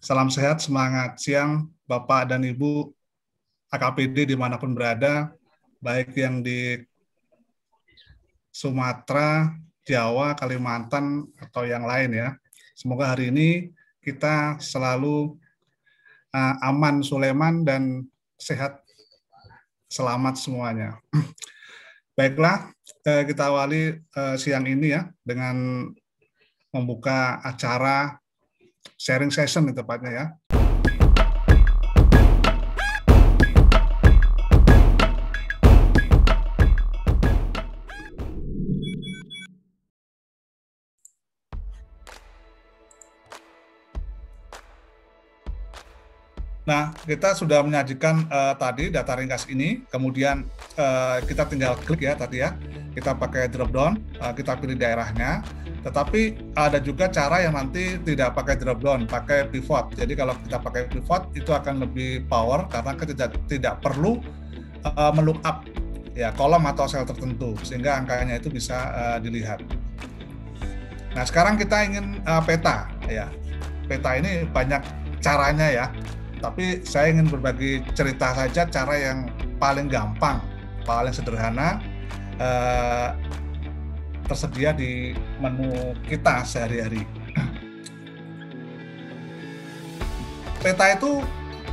Salam sehat, semangat siang, Bapak dan Ibu AKPD dimanapun berada, baik yang di Sumatera, Jawa, Kalimantan, atau yang lain ya. Semoga hari ini kita selalu aman, Sulaiman, dan sehat, selamat semuanya. Baiklah, kita awali siang ini ya dengan membuka acara sharing session tepatnya ya. Nah, kita sudah menyajikan tadi data ringkas ini, kemudian kita tinggal klik ya tadi ya, kita pakai drop down, kita pilih daerahnya, tetapi ada juga cara yang nanti tidak pakai drop down, pakai pivot. Jadi kalau kita pakai pivot itu akan lebih power karena kita tidak perlu melookup ya kolom atau sel tertentu sehingga angkanya itu bisa dilihat. Nah, sekarang kita ingin peta ya. Peta ini banyak caranya ya. Tapi saya ingin berbagi cerita saja cara yang paling gampang, paling sederhana, tersedia di menu kita sehari-hari. Peta itu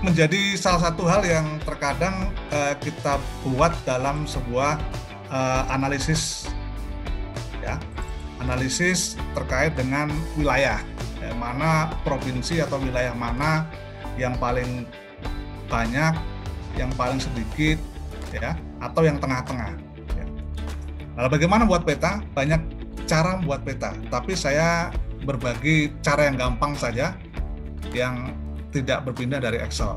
menjadi salah satu hal yang terkadang kita buat dalam sebuah analisis, ya, analisis terkait dengan wilayah, mana provinsi atau wilayah mana yang paling banyak, yang paling sedikit, ya, atau yang tengah-tengah. Ya. Lalu bagaimana buat peta? Banyak cara membuat peta, tapi saya berbagi cara yang gampang saja, yang tidak berpindah dari Excel.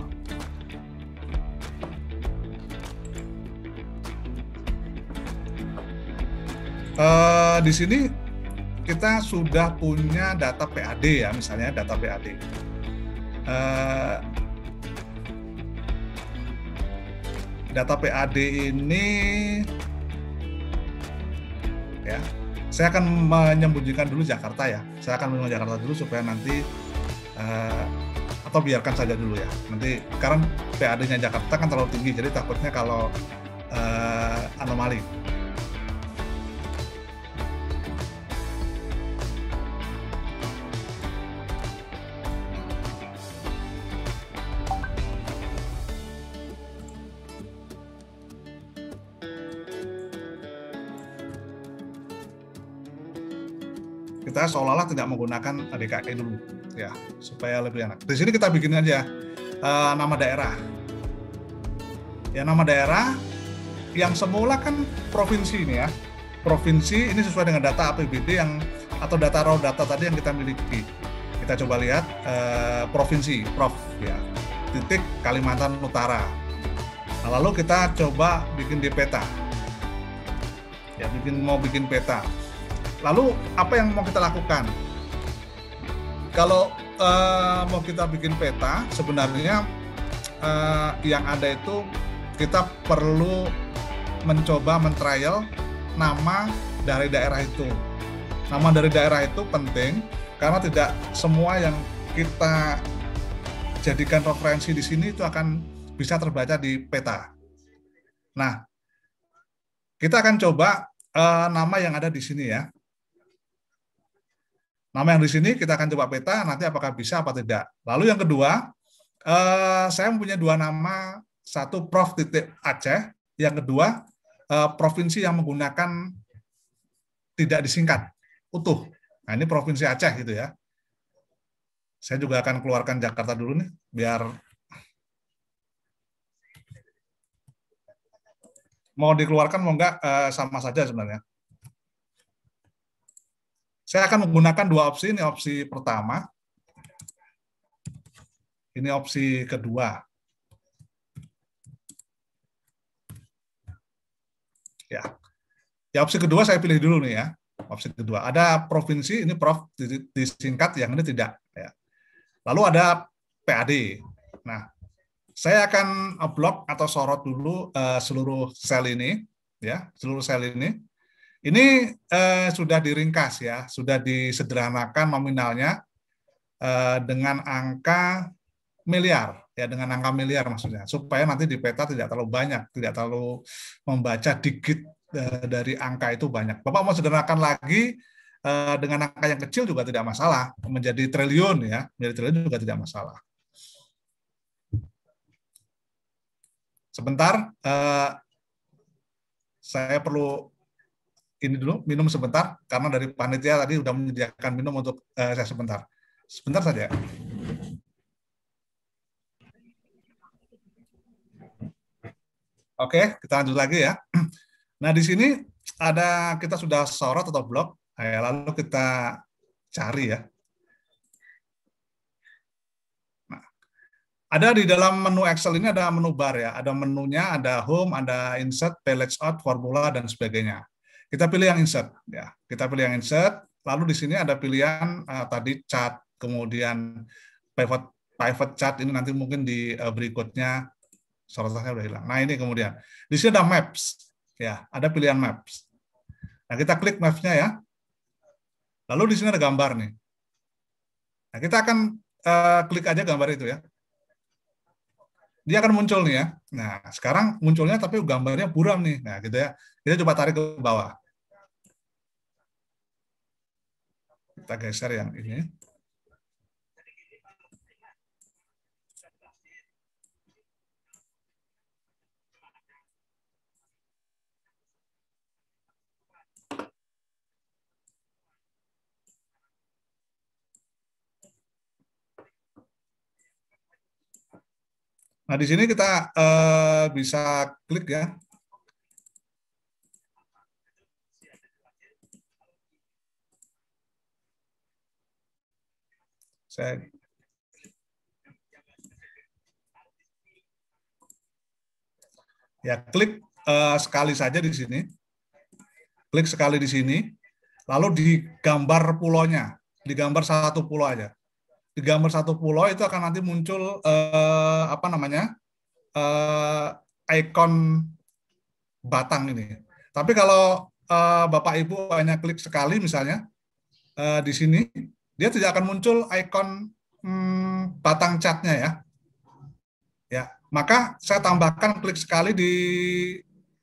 Di sini kita sudah punya data PAD ya, misalnya data PAD. Data PAD ini ya, saya akan menyembunyikan dulu Jakarta ya. Saya akan menyembunyikan Jakarta dulu supaya nanti atau biarkan saja dulu ya. Nanti sekarang PAD-nya Jakarta kan terlalu tinggi, jadi takutnya kalau anomali. Kita seolah-olah tidak menggunakan DKI dulu ya, supaya lebih enak. Di sini kita bikin aja nama daerah. Ya, nama daerah yang semula kan provinsi ini ya. Provinsi ini sesuai dengan data APBD yang atau data raw data tadi yang kita miliki. Kita coba lihat provinsi, Prof ya. Titik Kalimantan Utara. Nah, lalu kita coba bikin di peta. Ya, mau bikin peta. Lalu apa yang mau kita lakukan? Kalau mau kita bikin peta, sebenarnya yang ada itu kita perlu mencoba men-trial nama dari daerah itu. Nama dari daerah itu penting karena tidak semua yang kita jadikan referensi di sini itu akan bisa terbaca di peta. Nah, kita akan coba nama yang ada di sini ya. Nama yang di sini kita akan coba peta, nanti apakah bisa apa tidak. Lalu yang kedua, saya mempunyai dua nama, satu Prof. Aceh, yang kedua provinsi yang menggunakan tidak disingkat, utuh. Nah ini Provinsi Aceh gitu ya. Saya juga akan keluarkan Jakarta dulu nih, biar mau dikeluarkan mau enggak sama saja sebenarnya. Saya akan menggunakan dua opsi, ini opsi pertama, ini opsi kedua. Ya, opsi kedua saya pilih dulu nih ya. Opsi kedua, ada provinsi, ini Prof disingkat, yang ini tidak. Ya. Lalu ada PAD. Nah, saya akan blok atau sorot dulu seluruh sel ini, ya, seluruh sel ini. Ini sudah diringkas ya, sudah disederhanakan nominalnya. dengan angka miliar, ya dengan angka miliar maksudnya, supaya nanti di peta tidak terlalu banyak, tidak terlalu membaca digit dari angka itu banyak. Bapak mau sederhanakan lagi dengan angka yang kecil juga tidak masalah, menjadi triliun ya, menjadi triliun juga tidak masalah. Sebentar, saya perlu ini dulu minum sebentar karena dari panitia tadi sudah menyediakan minum untuk saya sebentar. Sebentar saja. Oke, kita lanjut lagi ya. Nah, di sini ada kita sudah sorot atau blok, lalu kita cari ya. Nah, ada di dalam menu Excel ini ada menu bar ya, ada menunya, ada home, ada insert, pay layout, formula dan sebagainya. Kita pilih yang insert ya. Kita pilih yang insert, lalu di sini ada pilihan tadi chart, kemudian pivot chart ini nanti mungkin di berikutnya sorotannya udah hilang. Nah, ini kemudian di sini ada maps. Ya, ada pilihan maps. Nah, kita klik maps-nya ya. Lalu di sini ada gambar nih. Nah, kita akan klik aja gambar itu ya. Dia akan muncul nih ya. Nah, sekarang munculnya tapi gambarnya buram nih. Nah, gitu ya. Kita coba tarik ke bawah. Kita geser yang ini. Nah, di sini kita bisa klik ya. Saya ya klik sekali saja di sini. Klik sekali di sini, lalu digambar pulaunya, digambar satu pulau aja. Digambar satu pulau itu akan nanti muncul apa namanya ikon batang ini. Tapi kalau Bapak Ibu hanya klik sekali misalnya di sini, dia tidak akan muncul ikon batang catnya ya. Ya, maka saya tambahkan klik sekali di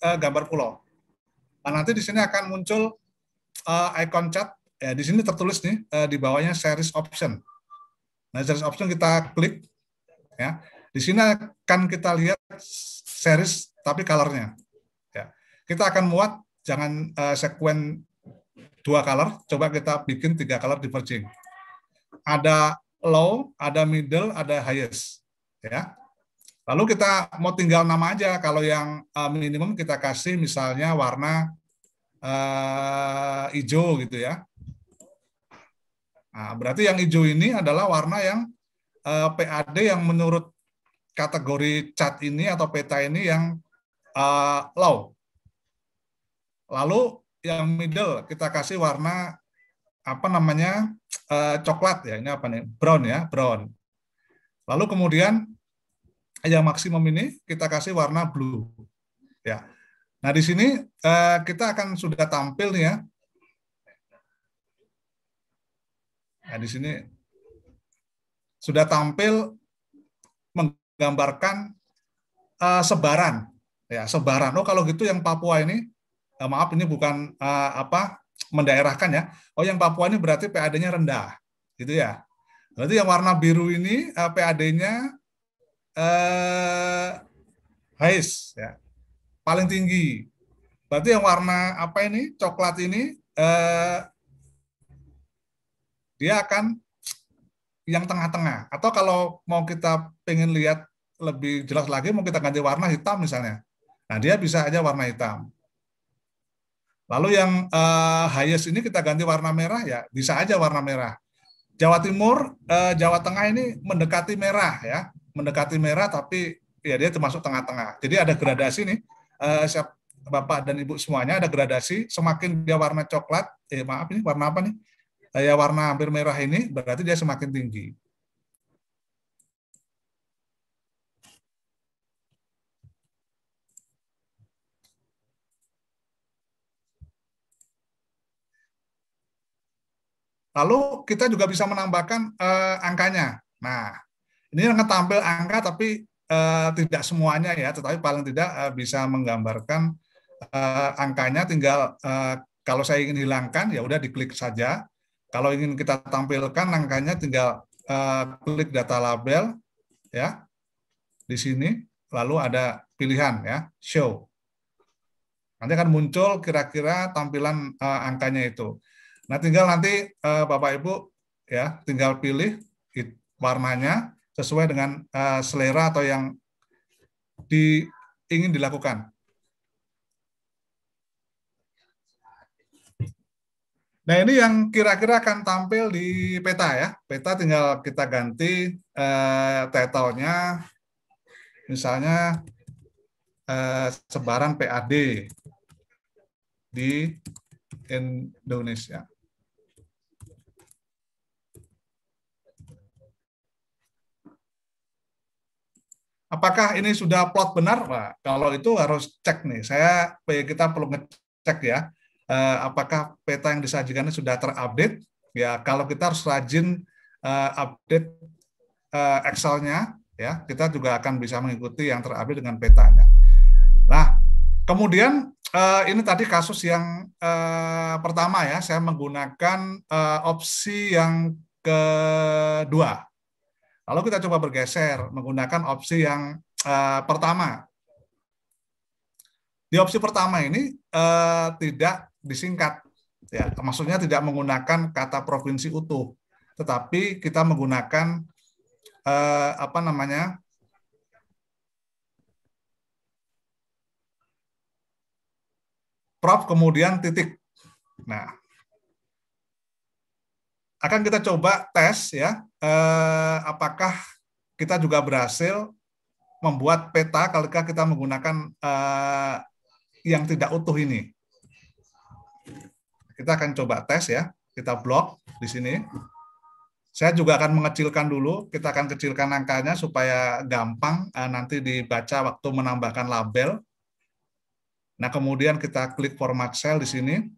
gambar pulau. Nah, nanti di sini akan muncul icon cat. Ya, di sini tertulis nih di bawahnya series option. Nah, series option kita klik ya. Di sini akan kita lihat series tapi colornya. Ya. Kita akan muat jangan sekuen 2 color, coba kita bikin 3 color diverging. Ada low, ada middle, ada highest. Ya. Lalu kita mau tinggal nama aja. Kalau yang minimum kita kasih misalnya warna hijau gitu ya. Nah, berarti yang hijau ini adalah warna yang PAD yang menurut kategori cat ini atau peta ini yang low. Lalu yang middle kita kasih warna apa namanya coklat ya, ini apa nih, brown ya, brown. Lalu kemudian yang maksimum ini kita kasih warna blue ya. Nah, di sini kita akan sudah tampil nih ya. Nah, di sini sudah tampil menggambarkan sebaran ya, sebaran. Oh, kalau gitu yang Papua ini maaf ini bukan apa mendaerahkan ya. Oh, yang Papua ini berarti PAD-nya rendah. Gitu ya. Berarti yang warna biru ini PAD-nya highest ya. Paling tinggi. Berarti yang warna apa ini? Coklat ini dia akan yang tengah-tengah. Atau kalau mau kita pengen lihat lebih jelas lagi, mau kita ganti warna hitam misalnya. Nah, dia bisa aja warna hitam. Lalu yang highest ini kita ganti warna merah, ya bisa aja warna merah. Jawa Timur, Jawa Tengah ini mendekati merah ya, mendekati merah tapi ya dia termasuk tengah-tengah. Jadi ada gradasi nih, Bapak dan Ibu semuanya ada gradasi. Semakin dia warna coklat, maaf ini warna apa nih? Ya warna hampir merah ini berarti dia semakin tinggi. Lalu kita juga bisa menambahkan angkanya. Nah, ini yang tampil angka tapi tidak semuanya ya, tetapi paling tidak bisa menggambarkan angkanya. Tinggal kalau saya ingin hilangkan ya udah diklik saja. Kalau ingin kita tampilkan angkanya tinggal klik data label ya di sini, lalu ada pilihan ya show. Nanti akan muncul kira-kira tampilan angkanya itu. Nah, tinggal nanti Bapak Ibu ya tinggal pilih warnanya sesuai dengan selera atau yang ingin dilakukan. Nah, ini yang kira-kira akan tampil di peta ya. Peta tinggal kita ganti title-nya, misalnya sebaran PAD di Indonesia. Apakah ini sudah plot benar, Pak? Kalau itu harus cek nih. Kita perlu ngecek ya. Apakah peta yang disajikan ini sudah terupdate? Ya, kalau kita harus rajin update Excel-nya, ya, kita juga akan bisa mengikuti yang terupdate dengan petanya. Nah, kemudian ini tadi kasus yang pertama ya, saya menggunakan opsi yang kedua. Lalu kita coba bergeser menggunakan opsi yang pertama. Di opsi pertama ini tidak disingkat, ya, maksudnya tidak menggunakan kata provinsi utuh, tetapi kita menggunakan prop kemudian titik. Nah, akan kita coba tes ya, apakah kita juga berhasil membuat peta ketika kita menggunakan yang tidak utuh ini. Kita akan coba tes ya, kita blok di sini. Saya juga akan mengecilkan dulu, kita akan kecilkan angkanya supaya gampang nanti dibaca waktu menambahkan label. Nah, kemudian kita klik format cell di sini.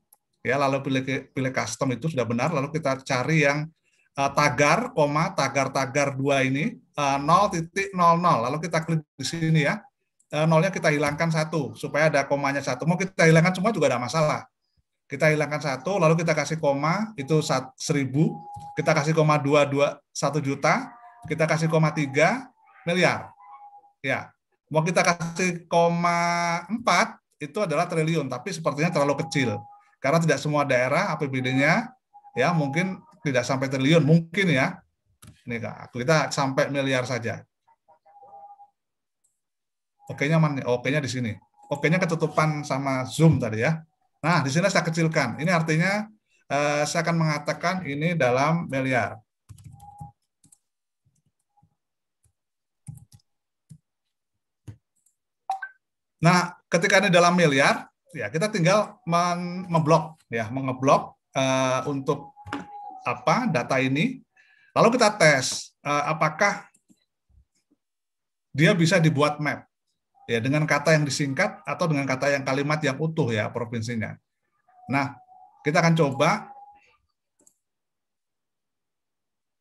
Ya, lalu pilih custom, itu sudah benar. Lalu kita cari yang tagar, tagar 2 ini 0.00. Lalu kita klik di sini ya. Nolnya kita hilangkan 1 supaya ada komanya 1. Mau kita hilangkan semua juga ada masalah. Kita hilangkan 1, lalu kita kasih koma itu 1000. Kita kasih koma 2 1 juta. Kita kasih koma 3 miliar. Ya. Mau kita kasih koma 4 itu adalah triliun, tapi sepertinya terlalu kecil. Karena tidak semua daerah APBD-nya ya mungkin tidak sampai triliun, mungkin ya. Ini kita sampai miliar saja. Oke-nya mana? Oke-nya di sini. Oke-nya ketutupan sama zoom tadi ya. Nah, di sini saya kecilkan. Ini artinya saya akan mengatakan ini dalam miliar. Nah, ketika ini dalam miliar, ya kita tinggal mengeblok untuk data ini. Lalu kita tes apakah dia bisa dibuat map ya dengan kata yang disingkat atau dengan kata yang kalimat yang utuh ya provinsinya. Nah, kita akan coba.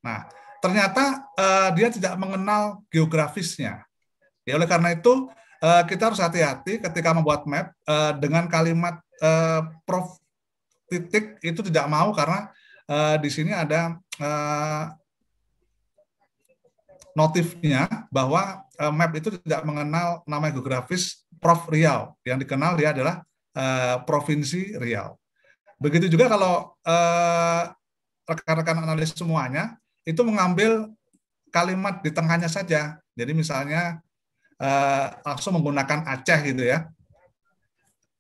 Nah, ternyata dia tidak mengenal geografisnya. Ya, oleh karena itu kita harus hati-hati ketika membuat map dengan kalimat prof titik itu tidak mau, karena di sini ada notifnya bahwa map itu tidak mengenal nama geografis Prof Riau. Yang dikenal dia adalah Provinsi Riau. Begitu juga kalau rekan-rekan analis semuanya itu mengambil kalimat di tengahnya saja. Jadi misalnya langsung menggunakan Aceh gitu ya.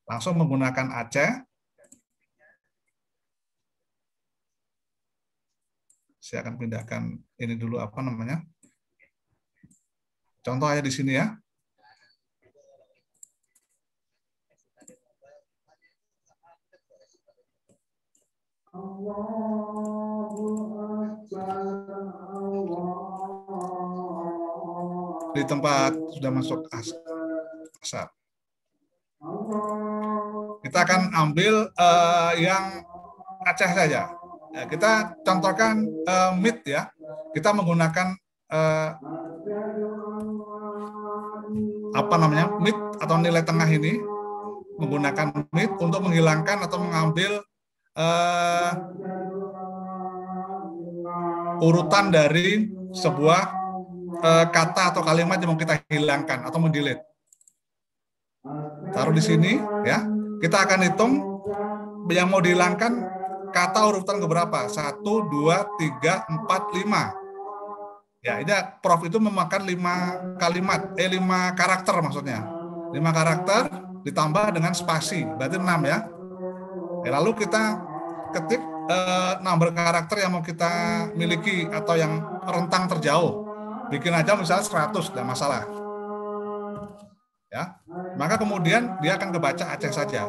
Langsung menggunakan Aceh. Saya akan pindahkan ini dulu contoh aja di sini ya. Di tempat sudah masuk asar. Kita akan ambil yang Aceh saja. Ya, kita contohkan mid ya. Kita menggunakan mid atau nilai tengah ini, menggunakan mid untuk menghilangkan atau mengambil urutan dari sebuah kata atau kalimat yang mau kita hilangkan atau mendelete. Taruh di sini ya. Kita akan hitung yang mau dihilangkan kata urutan keberapa? 1, 2, 3, 4, 5. Ya, ini Prof itu memakan 5 kalimat, 5 karakter maksudnya. 5 karakter ditambah dengan spasi, berarti 6 ya. Lalu kita ketik number karakter yang mau kita miliki atau yang rentang terjauh. Bikin aja misalnya 100, tidak masalah. Ya, maka kemudian dia akan kebaca Aceh saja.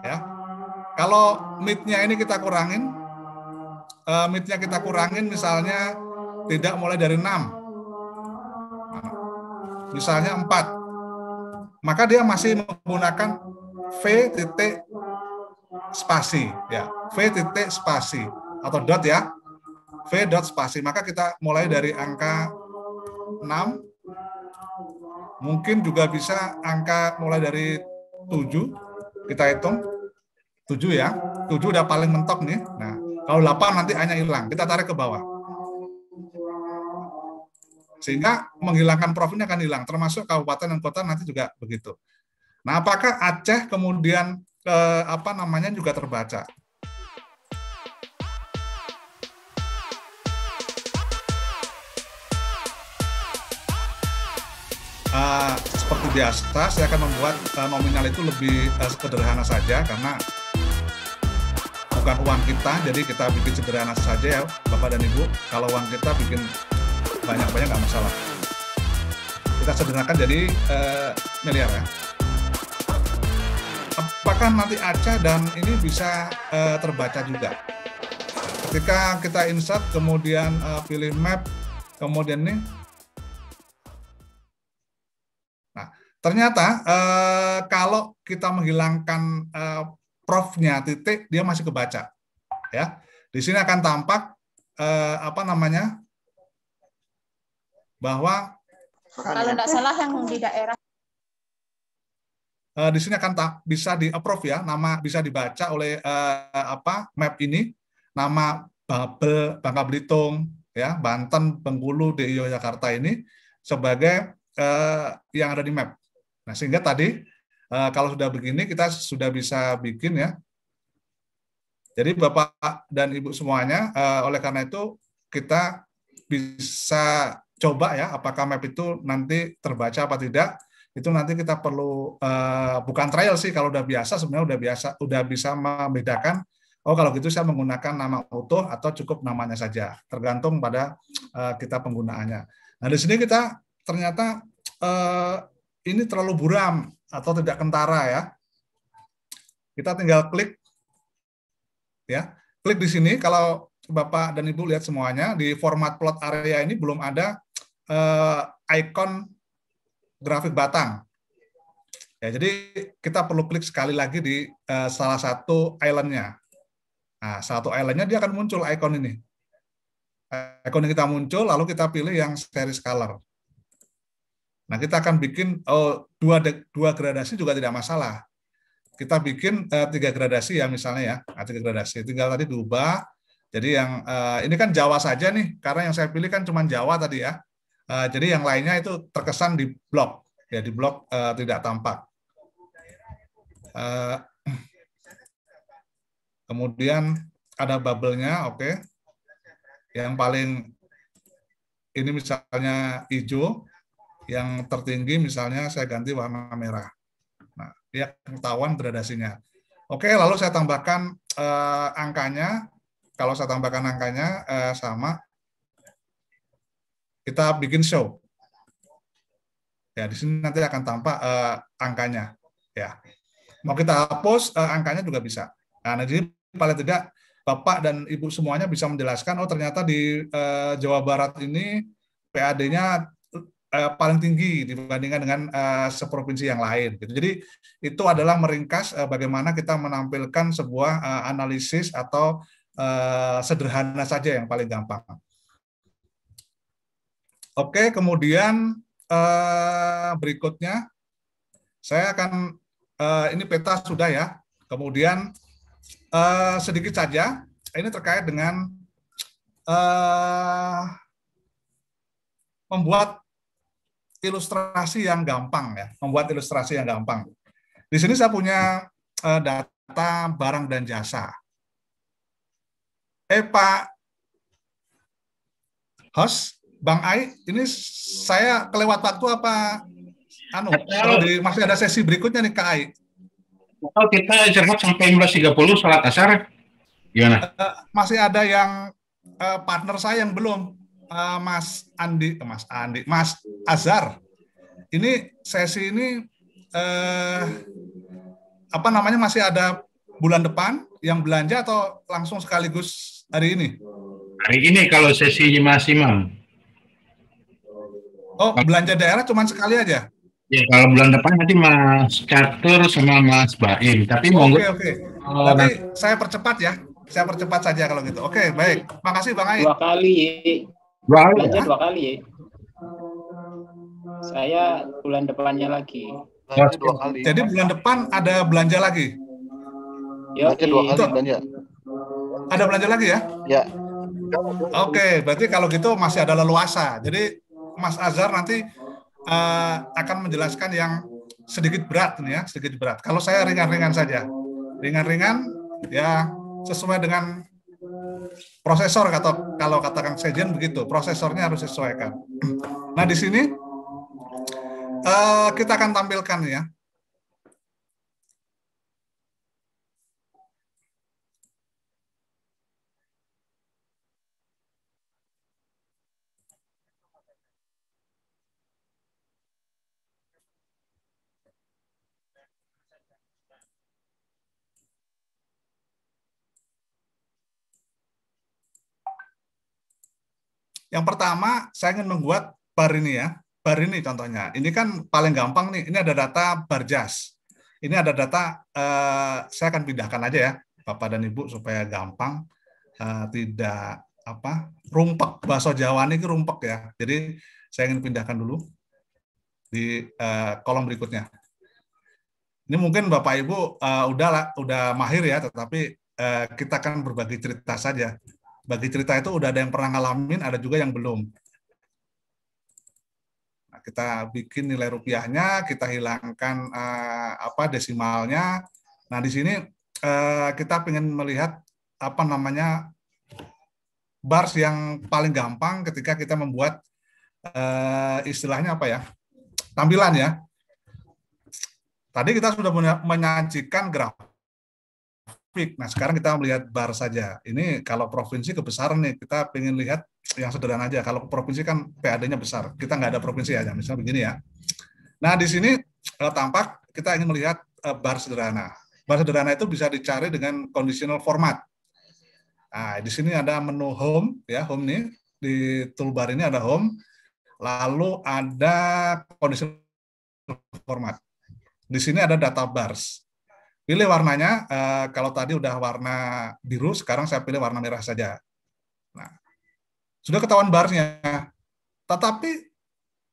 Ya, kalau mid-nya ini kita kurangin, misalnya tidak mulai dari 6, misalnya 4, maka dia masih menggunakan V titik spasi, ya, V titik spasi atau dot ya, V dot spasi. Maka kita mulai dari angka 6. Mungkin juga bisa angka mulai dari 7, kita hitung 7 ya, 7 udah paling mentok nih. Nah, kalau 8 nanti hanya hilang, kita tarik ke bawah. Sehingga menghilangkan Prof ini akan hilang, termasuk kabupaten dan kota nanti juga begitu. Nah, apakah Aceh kemudian juga terbaca? Seperti biasa, saya akan membuat nominal itu lebih sederhana saja karena bukan uang kita, jadi kita bikin sederhana saja ya Bapak dan Ibu. Kalau uang kita bikin banyak-banyak nggak masalah. Kita sederhanakan jadi miliar ya. Apakah nanti Aceh dan ini bisa terbaca juga? Ketika kita insert, kemudian pilih map, kemudian ini. Nah, ternyata kalau kita menghilangkan Prof-nya titik, dia masih kebaca. Ya, di sini akan tampak bahwa kalau tidak salah yang di daerah di sini akan bisa di-approve ya, nama bisa dibaca oleh map ini, nama Babel, Bangka Belitung, ya, Banten, Bengkulu, DI Yogyakarta ini sebagai yang ada di map. Nah, sehingga tadi kalau sudah begini kita sudah bisa bikin ya. Jadi Bapak dan Ibu semuanya, oleh karena itu kita bisa coba ya, apakah map itu nanti terbaca apa tidak. Itu nanti kita perlu bukan trial sih, kalau udah biasa sebenarnya udah bisa membedakan. Oh, kalau gitu saya menggunakan nama utuh atau cukup namanya saja, tergantung pada kita penggunaannya. Nah, di sini kita ternyata ini terlalu buram atau tidak kentara ya. Kita tinggal klik ya. Klik di sini, kalau Bapak dan Ibu lihat semuanya di format plot area ini belum ada icon grafik batang. Ya, jadi kita perlu klik sekali lagi di salah satu island-nya. Nah, satu island-nya dia akan muncul icon ini. Icon ini kita muncul, lalu kita pilih yang series color. Nah, kita akan bikin dua gradasi juga tidak masalah. Kita bikin 3 gradasi ya misalnya ya, 3 gradasi. Tinggal tadi diubah. Jadi yang ini kan Jawa saja nih, karena yang saya pilih kan cuma Jawa tadi ya. Jadi yang lainnya itu terkesan di blok, ya di blok tidak tampak. Kemudian ada bubble-nya, oke. Yang paling ini misalnya hijau, yang tertinggi misalnya saya ganti warna merah. Nah, dia ketahuan gradasinya. Oke, lalu saya tambahkan angkanya. Kalau saya tambahkan angkanya sama, kita bikin show. Ya, di sini nanti akan tampak angkanya. Ya, mau kita hapus angkanya juga bisa. Nah, jadi paling tidak Bapak dan Ibu semuanya bisa menjelaskan. Oh, ternyata di Jawa Barat ini PAD-nya paling tinggi dibandingkan dengan seprovinsi yang lain. Gitu. Jadi itu adalah meringkas bagaimana kita menampilkan sebuah analisis atau sederhana saja yang paling gampang. Oke, kemudian berikutnya saya akan ini peta sudah ya. Kemudian sedikit saja ini terkait dengan membuat ilustrasi yang gampang ya, membuat ilustrasi yang gampang. Di sini saya punya data barang dan jasa. Pak host, Bang Ai, ini saya kelewat waktu apa? Masih ada sesi berikutnya nih Kak Ai. Kalau kita istirahat sampai 11.30 salat asar, gimana? Masih ada yang partner saya yang belum. Mas Azhar. Ini sesi ini masih ada bulan depan yang belanja atau langsung sekaligus hari ini? Hari ini kalau sesi Mas Imam. Oh, belanja daerah cuma sekali aja? Ya, kalau bulan depan nanti Mas Catur sama Mas Baim. Tapi Oke. Nanti saya percepat ya. Saya percepat saja kalau gitu. Oke, baik. Makasih Bang Ai. 2 kali. Belanja 2 kali ya. Saya bulan depannya lagi. Belanja 2 kali. Jadi bulan depan ada belanja lagi? Belanja 2 kali belanja. Ada belanja lagi ya? Ya. Oke, berarti kalau gitu masih ada leluasa. Jadi Mas Azhar nanti akan menjelaskan yang sedikit berat nih ya, sedikit berat. Kalau saya ringan-ringan saja. Ringan-ringan ya sesuai dengan prosesor atau kalau kata Kang Sejen begitu, prosesornya harus disesuaikan. Nah, di sini kita akan tampilkan ya. Yang pertama, saya ingin membuat bar ini ya. Bar ini contohnya. Ini kan paling gampang nih. Ini ada data Barjas. Ini ada data, saya akan pindahkan aja ya, Bapak dan Ibu, supaya gampang. Tidak rumpek. Bahasa Jawa ini rumpek ya. Jadi saya ingin pindahkan dulu di kolom berikutnya. Ini mungkin Bapak Ibu udah mahir ya, tetapi kita akan berbagi cerita saja. Bagi cerita itu udah ada yang pernah ngalamin, ada juga yang belum. Nah, kita bikin nilai rupiahnya, kita hilangkan desimalnya. Nah, di sini kita ingin melihat bars yang paling gampang ketika kita membuat istilahnya tampilan ya. Tadi kita sudah menyajikan grafik. Nah, sekarang kita melihat bar saja. Ini kalau provinsi kebesaran nih, kita pengen lihat yang sederhana aja. Kalau provinsi kan PAD-nya besar. Kita nggak ada provinsi aja, misalnya begini ya. Nah, di sini tampak kita ingin melihat bar sederhana. Bar sederhana itu bisa dicari dengan conditional format. Nah, di sini ada menu home, ya, home nih. Di toolbar ini ada home. Lalu ada conditional format. Di sini ada data bars. Pilih warnanya, kalau tadi udah warna biru, sekarang saya pilih warna merah saja. Nah, sudah ketahuan barsnya. Tetapi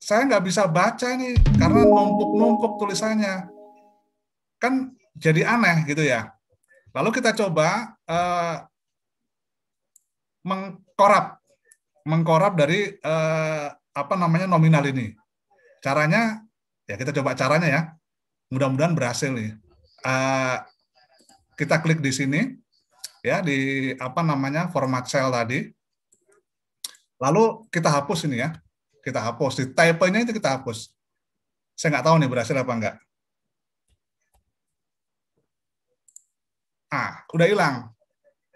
saya nggak bisa baca nih, karena numpuk-numpuk tulisannya. Kan jadi aneh gitu ya. Lalu kita coba mengkorap dari nominal ini. Caranya, ya kita coba caranya ya. Mudah-mudahan berhasil nih. Kita klik di sini ya, di format cell tadi, lalu kita hapus ini ya, kita hapus di type-nya itu, kita hapus. Saya nggak tahu nih berhasil apa enggak. Udah hilang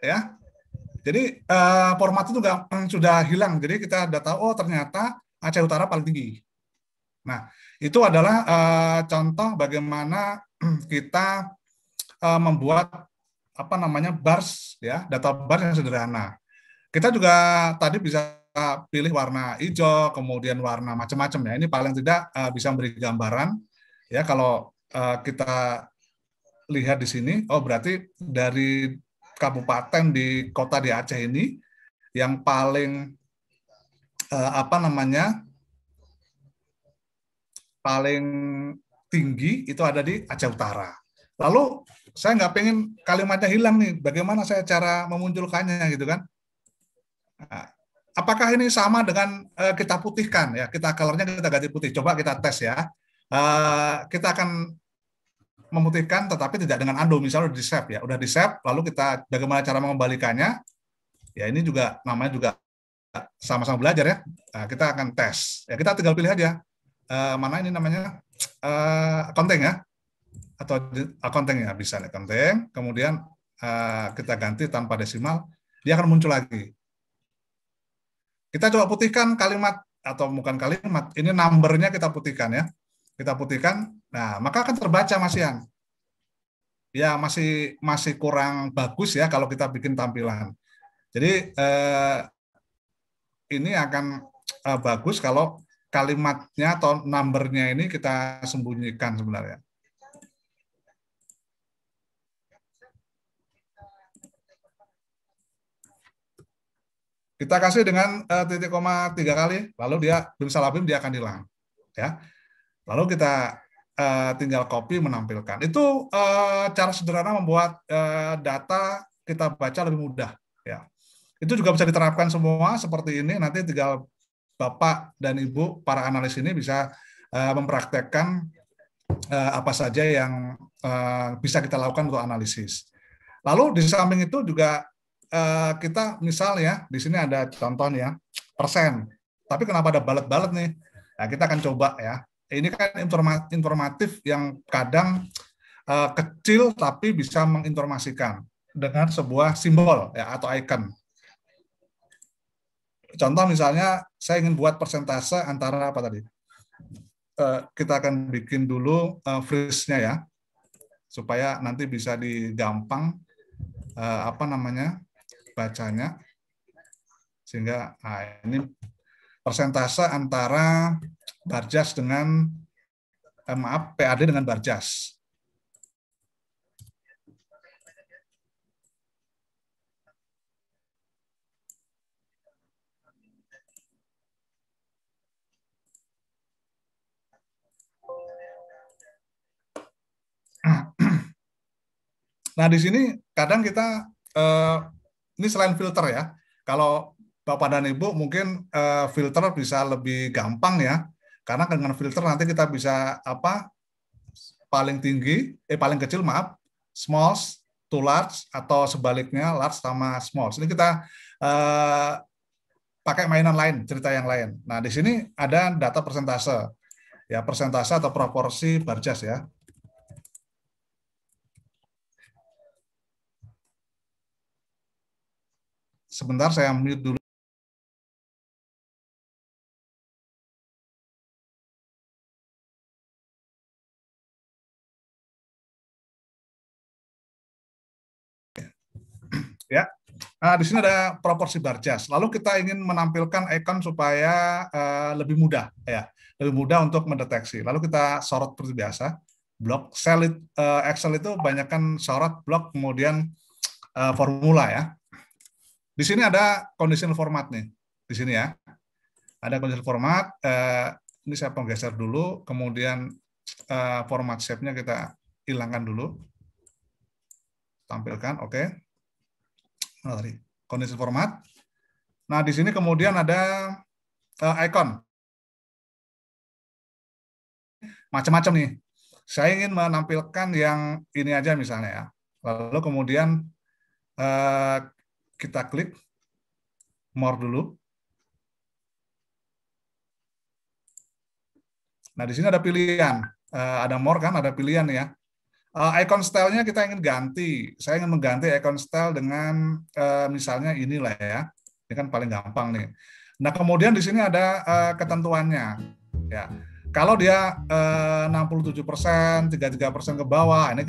ya. Jadi format itu sudah hilang. Jadi kita udah tahu, oh ternyata Aceh Utara paling tinggi. Nah, itu adalah contoh bagaimana kita membuat bars ya, data bars yang sederhana. Kita juga tadi bisa kita pilih warna hijau, kemudian warna macam-macam ya. Ini paling tidak bisa memberi gambaran ya kalau kita lihat di sini. Oh, berarti dari kabupaten di kota di Aceh ini yang paling paling tinggi itu ada di Aceh Utara. Lalu saya nggak pengen kalimatnya hilang nih, bagaimana saya cara memunculkannya gitu kan? Nah, apakah ini sama dengan kita putihkan ya? Kita colornya kita ganti putih. Coba kita tes ya. Kita akan memutihkan, tetapi tidak dengan undo. Misalnya udah di save ya, udah di save. Lalu kita bagaimana cara mengembalikannya? Ya ini juga namanya juga sama-sama belajar ya. Nah, kita akan tes. Ya kita tinggal pilih aja. Mana ini namanya accounting ya, atau accounting ya, bisa nih accounting. Kemudian kita ganti tanpa desimal, dia akan muncul lagi. Kita coba putihkan kalimat atau bukan kalimat, ini numbernya kita putihkan ya. Kita putihkan, nah maka akan terbaca Mas Ian. Ya masih kurang bagus ya kalau kita bikin tampilan. Jadi ini akan bagus kalau kalimatnya atau numbernya ini kita sembunyikan sebenarnya. Kita kasih dengan titik koma 3 kali, lalu dia bim dia akan hilang. Ya. Lalu kita tinggal copy menampilkan. Itu cara sederhana membuat data kita baca lebih mudah. Ya. Itu juga bisa diterapkan semua seperti ini. Nanti tinggal Bapak dan Ibu para analis ini bisa mempraktekkan apa saja yang bisa kita lakukan untuk analisis. Lalu di samping itu juga kita misalnya di sini ada contohnya persen. Tapi kenapa ada balet-balet nih? Nah, kita akan coba ya. Ini kan informatif yang kadang kecil tapi bisa menginformasikan dengan sebuah simbol ya atau icon. Contoh misalnya saya ingin buat persentase antara apa tadi? Kita akan bikin dulu freeze-nya ya, supaya nanti bisa digampang bacanya, sehingga ini persentase antara Barjas dengan PAD dengan Barjas. Nah, di sini kadang kita ini selain filter ya. Kalau Bapak dan Ibu mungkin filter bisa lebih gampang ya. Karena dengan filter nanti kita bisa paling kecil small to large atau sebaliknya large sama small. Ini kita pakai mainan lain, cerita yang lain. Nah, di sini ada data persentase. Ya, persentase atau proporsi Barjas ya. Sebentar saya mute dulu. Ya. Nah, di sini ada proporsi Barjas. Lalu kita ingin menampilkan icon supaya lebih mudah ya. Lebih mudah untuk mendeteksi. Lalu kita sorot seperti biasa. Blok Excel itu banyakkan sorot blok kemudian formula ya. Di sini ada conditional format nih, di sini ya. Ada conditional format. Ini saya penggeser dulu, kemudian format shape-nya kita hilangkan dulu. Tampilkan, oke. Nah, tadi conditional format. Nah, di sini kemudian ada icon. Macam-macam nih. Saya ingin menampilkan yang ini aja misalnya ya. Lalu kemudian kita klik more dulu. Nah, di sini ada pilihan. Ada more kan, ada pilihan ya. Icon style-nya kita ingin ganti. Saya ingin mengganti icon style dengan misalnya inilah ya. Ini kan paling gampang nih. Nah, kemudian di sini ada ketentuannya. Ya. Kalau dia 67%, 33% ke bawah, ini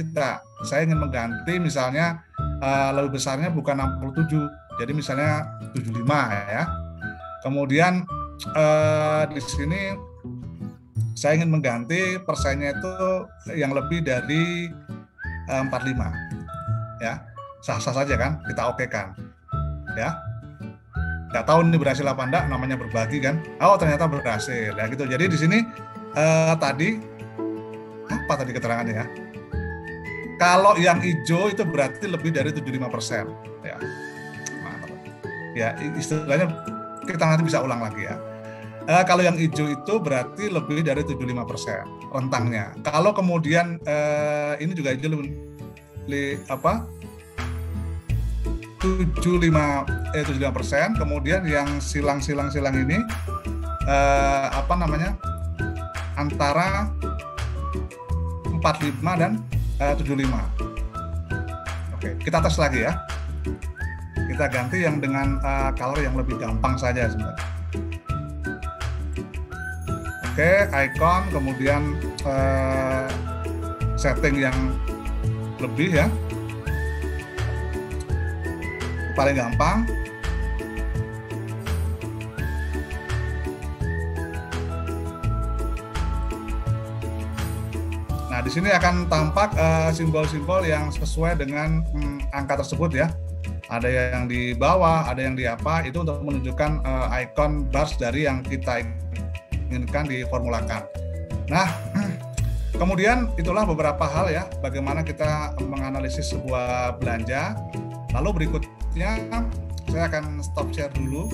saya ingin mengganti misalnya lebih besarnya bukan 67, jadi misalnya 75 ya. Kemudian di sini saya ingin mengganti persennya itu yang lebih dari 45, ya sah-sah saja kan, kita okekan, ya. Nggak tahu ini berhasil apa enggak, namanya berbagi kan. Oh ternyata berhasil, ya gitu. Jadi di sini tadi apa tadi keterangannya ya? Kalau yang hijau itu berarti lebih dari 75%, ya. Mantap. Ya istilahnya kita nanti bisa ulang lagi ya. Kalau yang hijau itu berarti lebih dari 75% rentangnya. Kalau kemudian ini juga hijau 75%, kemudian yang silang ini antara 45 dan 75. Oke, kita tes lagi ya. Kita ganti yang dengan color yang lebih gampang saja sebenarnya. Oke, icon, kemudian setting yang lebih ya, paling gampang. Nah, di sini akan tampak simbol-simbol yang sesuai dengan angka tersebut ya. Ada yang di bawah, ada yang di apa, itu untuk menunjukkan icon bars dari yang kita inginkan diformulakan. Nah, kemudian itulah beberapa hal ya, bagaimana kita menganalisis sebuah belanja. Lalu berikutnya saya akan stop share dulu.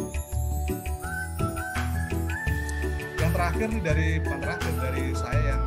Yang terakhir nih dari saya yang